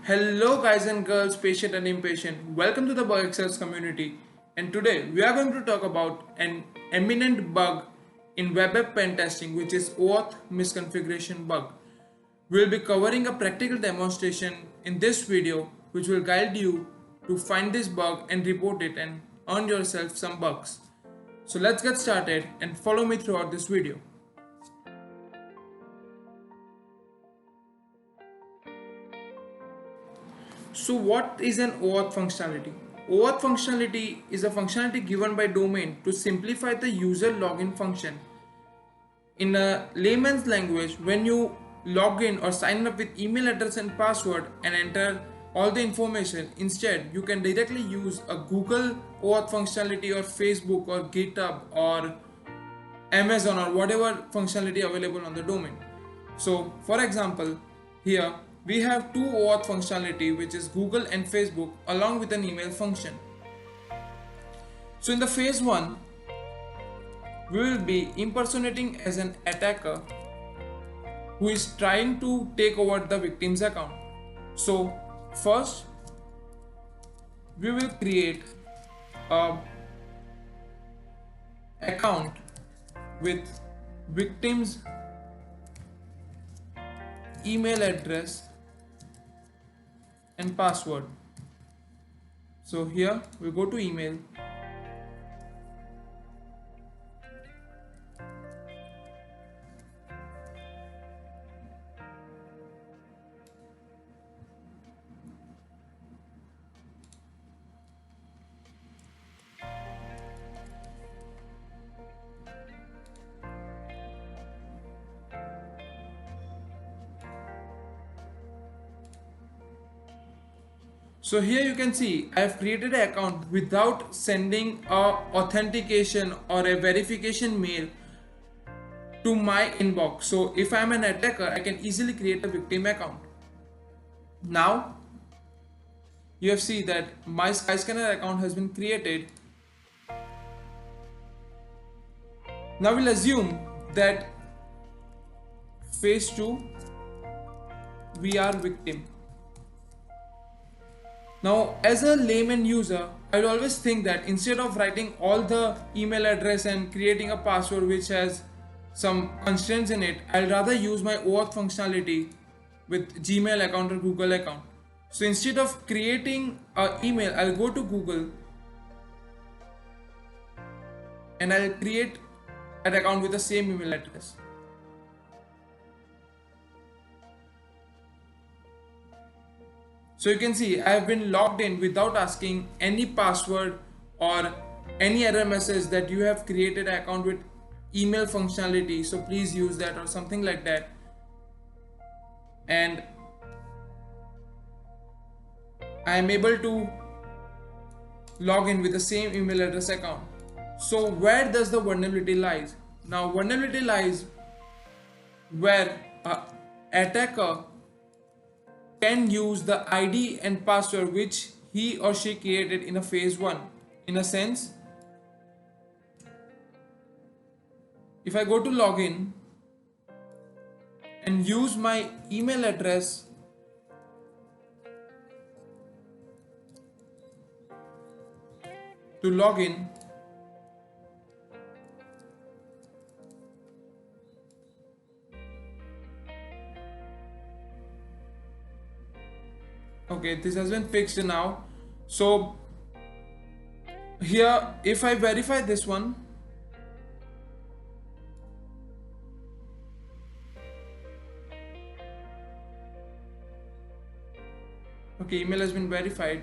Hello guys and girls, patient and impatient. Welcome to the Bug Excels community. And today we are going to talk about an eminent bug in web app pen testing, which is OAuth misconfiguration bug. We'll be covering a practical demonstration in this video which will guide you to find this bug and report it and earn yourself some bucks. So let's get started and follow me throughout this video. So what is an OAuth functionality? OAuth functionality is a functionality given by domain to simplify the user login function. In a layman's language, when you log in or sign up with email address and password and enter all the information, instead you can directly use a Google OAuth functionality or Facebook or GitHub or Amazon or whatever functionality available on the domain. So for example, here we have two OAuth functionality, which is Google and Facebook, along with an email function. So in the phase 1, we will be impersonating as an attacker who is trying to take over the victim's account. So first, we will create a account with victim's email address and password. So here we go to email, so here you can see I have created an account without sending a authentication or a verification mail to my inbox. So if I am an attacker, I can easily create a victim account. Now you have seen that my Skyscanner account has been created. Now we'll assume that phase 2 we are victim. Now, as a layman user, I will always think that instead of writing all the email address and creating a password which has some constraints in it, I'll rather use my OAuth functionality with Gmail account or Google account. So instead of creating an email, I'll go to Google and I'll create an account with the same email address. So you can see I have been logged in without asking any password or any error message that you have created an account with email functionality, so please use that or something like that. And I am able to log in with the same email address account. So where does the vulnerability lies? Now vulnerability lies where an attacker can use the ID and password which he or she created in a phase 1. In a sense, if I go to login and use my email address to log in, okay, this has been fixed now. So here if I verify this one, okay, email has been verified,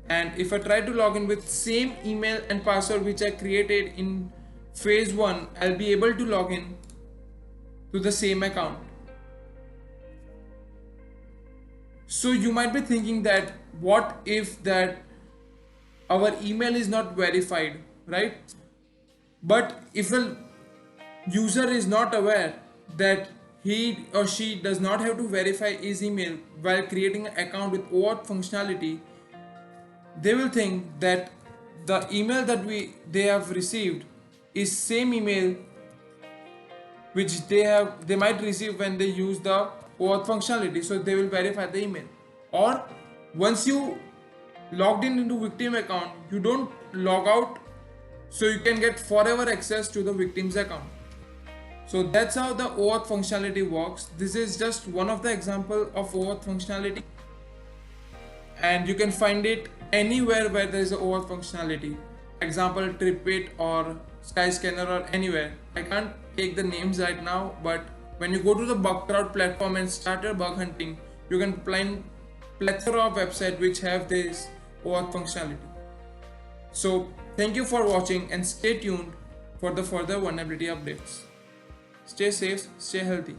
and if I try to log in with same email and password which I created in phase 1, I'll be able to log in to the same account. So you might be thinking that what if that our email is not verified, right? But if a user is not aware that he or she does not have to verify his email while creating an account with OAuth functionality, they will think that the email that they have received is same email which they might receive when they use the OAuth functionality, so they will verify the email. Or once you logged in into victim account, you don't log out, so you can get forever access to the victim's account. So that's how the OAuth functionality works. This is just one of the example of OAuth functionality, and you can find it anywhere where there is a OAuth functionality. Example, TripIt or Skyscanner or anywhere. I can't take the names right now, but when you go to the Bugcrowd platform and start your bug hunting, you can find plethora of websites which have this OAuth functionality. So thank you for watching and stay tuned for the further vulnerability updates. Stay safe, stay healthy.